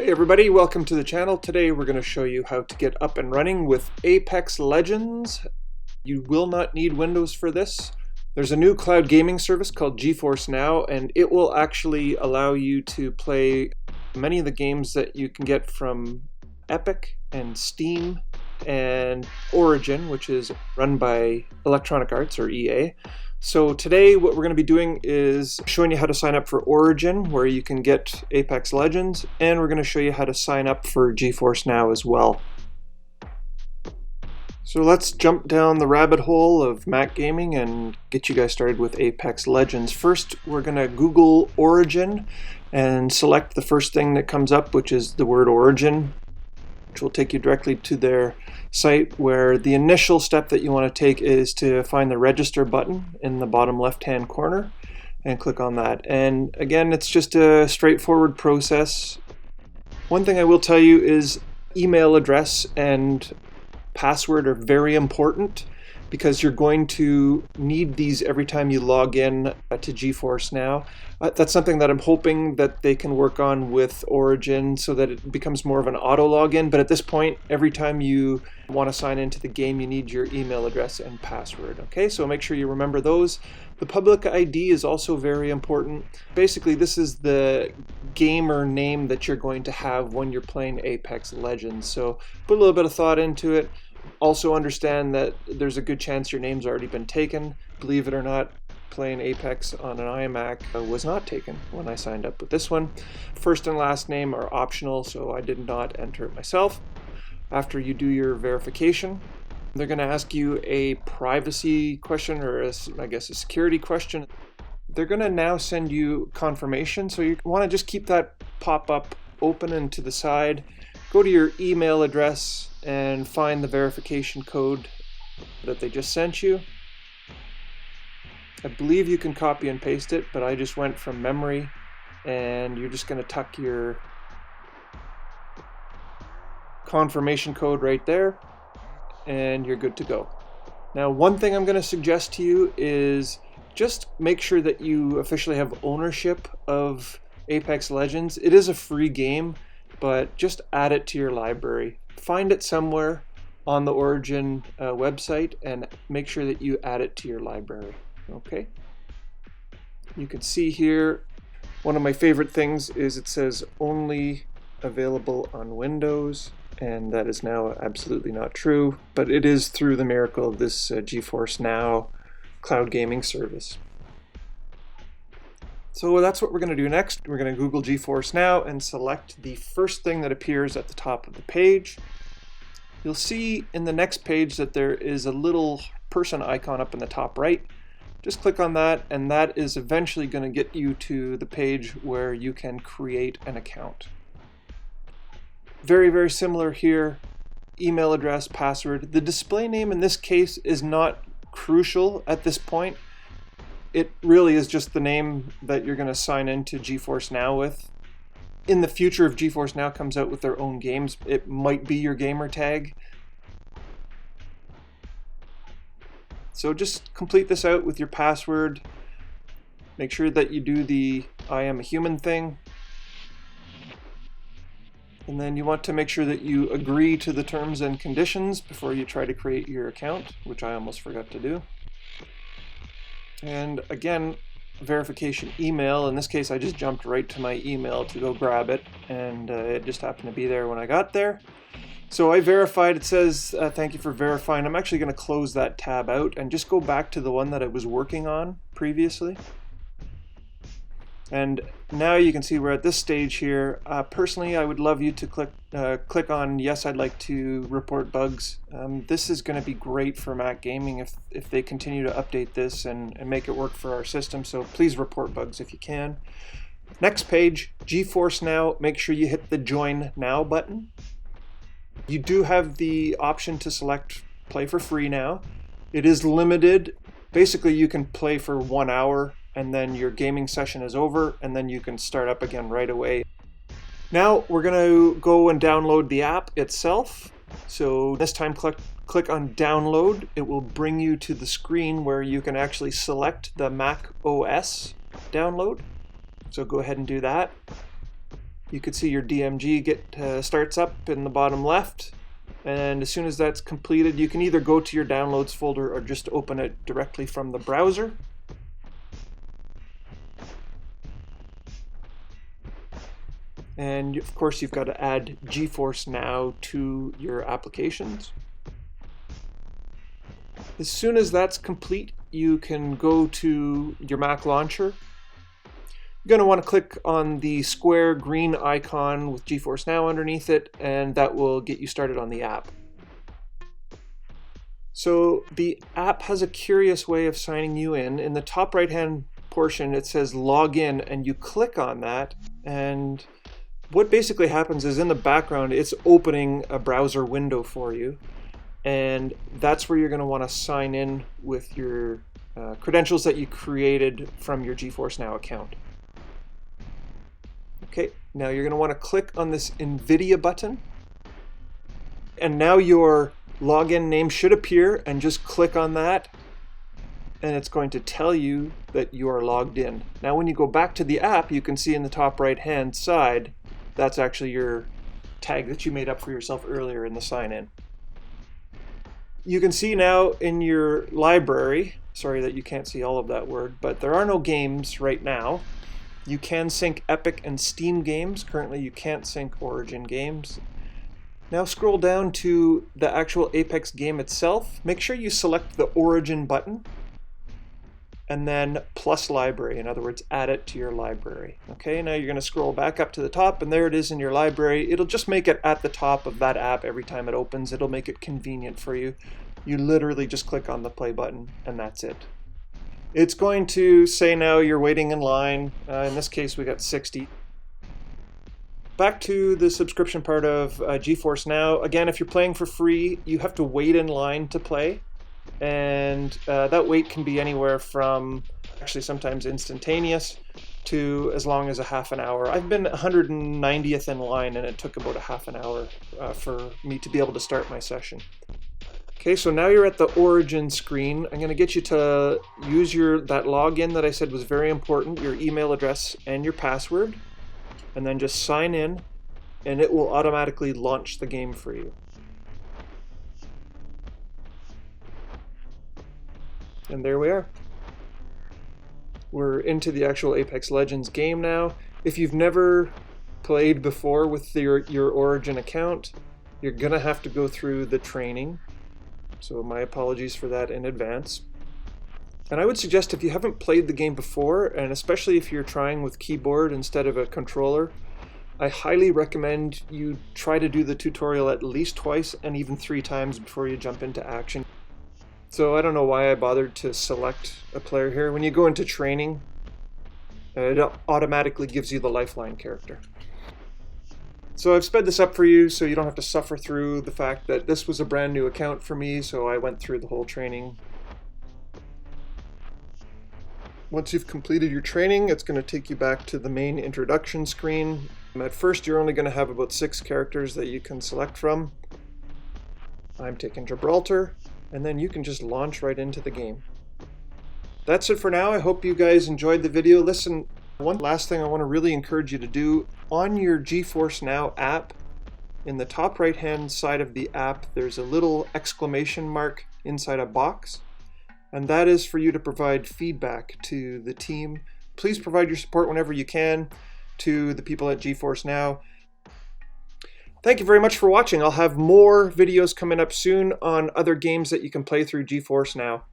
Hey everybody, welcome to the channel. Today we're going to show you how to get up and running with Apex Legends. You will not need Windows for this. There's a new cloud gaming service called GeForce Now, and it will actually allow you to play many of the games that you can get from Epic and Steam and Origin, which is run by Electronic Arts or EA. So today what we're going to be doing is showing you how to sign up for Origin, where you can get Apex Legends, and we're going to show you how to sign up for GeForce Now as well. So let's jump down the rabbit hole of Mac gaming and get you guys started with Apex Legends. First, we're going to Google Origin and select the first thing that comes up, which is the word Origin, which will take you directly to their site, where the initial step that you want to take is to find the register button in the bottom left hand corner and click on that. And again, it's just a straightforward process. One thing I will tell you is email address and password are very important, because you're going to need these every time you log in to GeForce Now. That's something that I'm hoping that they can work on with Origin so that it becomes more of an auto login. But at this point, every time you want to sign into the game, you need your email address and password. Okay, so make sure you remember those. The public ID is also very important. Basically, this is the gamer name that you're going to have when you're playing Apex Legends. So put a little bit of thought into it. Also understand that there's a good chance your name's already been taken. Believe it or not, playing Apex on an iMac was not taken when I signed up with this one. First and last name are optional, so I did not enter it myself. After you do your verification, they're going to ask you a privacy question, or I guess a security question. They're going to now send you confirmation, so you want to just keep that pop-up open and to the side. Go to your email address and find the verification code that they just sent you. I believe you can copy and paste it, but I just went from memory, and you're just going to tuck your confirmation code right there, and you're good to go. Now, one thing I'm going to suggest to you is just make sure that you officially have ownership of Apex Legends. It is a free game, but just add it to your library. Find it somewhere on the Origin website and make sure that you add it to your library. Okay? You can see here, one of my favorite things is it says only available on Windows, and that is now absolutely not true, but it is through the miracle of this GeForce Now cloud gaming service. So that's what we're going to do next. We're going to Google GeForce Now and select the first thing that appears at the top of the page. You'll see in the next page that there is a little person icon up in the top right. Just click on that, and that is eventually going to get you to the page where you can create an account. Very, very similar here. Email address, password. The display name in this case is not crucial at this point. It really is just the name that you're going to sign into GeForce Now with. In the future, if GeForce Now comes out with their own games, it might be your gamer tag. So just complete this out with your password. Make sure that you do the I am a human thing. And then you want to make sure that you agree to the terms and conditions before you try to create your account, which I almost forgot to do. And again, verification email. In this case, I just jumped right to my email to go grab it, and it just happened to be there when I got there. So I verified. It says, thank you for verifying. I'm actually going to close that tab out and just go back to the one that I was working on previously. And now you can see we're at this stage here. Personally, I would love you to click on yes, I'd like to report bugs. This is going to be great for Mac gaming if they continue to update this and make it work for our system. So please report bugs if you can. Next page, GeForce Now. Make sure you hit the Join Now button. You do have the option to select Play for Free now. It is limited. Basically, you can play for 1 hour, and then your gaming session is over, and then you can start up again right away. Now we're going to go and download the app itself. So this time click on download. It will bring you to the screen where you can actually select the Mac OS download. So go ahead and do that. You could see your DMG starts up in the bottom left, and as soon as that's completed, you can either go to your downloads folder or just open it directly from the browser. And of course, you've got to add GeForce Now to your applications. As soon as that's complete, you can go to your Mac launcher. You're going to want to click on the square green icon with GeForce Now underneath it, and that will get you started on the app. So the app has a curious way of signing you in. In the top right-hand portion, it says log in, and you click on that, and what basically happens is in the background, it's opening a browser window for you, and that's where you're going to want to sign in with your credentials that you created from your GeForce Now account. Okay, now you're going to want to click on this NVIDIA button, and now your login name should appear, and just click on that, and it's going to tell you that you are logged in. Now when you go back to the app, you can see in the top right hand side, that's actually your tag that you made up for yourself earlier in the sign-in. You can see now in your library, sorry that you can't see all of that word, but there are no games right now. You can sync Epic and Steam games. Currently you can't sync Origin games. Now scroll down to the actual Apex game itself. Make sure you select the Origin button, and then plus library, in other words, add it to your library. Okay, now you're going to scroll back up to the top, and there it is in your library. It'll just make it at the top of that app every time it opens. It'll make it convenient for you. You literally just click on the play button, and that's it. It's going to say now you're waiting in line. In this case, we got 60. Back to the subscription part of GeForce Now. Again, if you're playing for free, you have to wait in line to play. And that wait can be anywhere from actually sometimes instantaneous to as long as a half an hour. I've been 190th in line, and it took about a half an hour for me to be able to start my session. Okay, so now you're at the Origin screen. I'm going to get you to use that login that I said was very important, your email address and your password, and then just sign in, and it will automatically launch the game for you. And there we are. We're into the actual Apex Legends game now. If you've never played before with your Origin account, you're gonna have to go through the training. So my apologies for that in advance. And I would suggest if you haven't played the game before, and especially if you're trying with keyboard instead of a controller, I highly recommend you try to do the tutorial at least twice and even 3 times before you jump into action. So I don't know why I bothered to select a player here. When you go into training, it automatically gives you the Lifeline character. So I've sped this up for you so you don't have to suffer through the fact that this was a brand new account for me, so I went through the whole training. Once you've completed your training, it's going to take you back to the main introduction screen. At first, you're only going to have about 6 characters that you can select from. I'm taking Gibraltar, and then you can just launch right into the game. That's it for now. I hope you guys enjoyed the video. Listen, one last thing I want to really encourage you to do, on your GeForce Now app, in the top right hand side of the app, there's a little exclamation mark inside a box, and that is for you to provide feedback to the team. Please provide your support whenever you can to the people at GeForce Now. Thank you very much for watching. I'll have more videos coming up soon on other games that you can play through GeForce Now.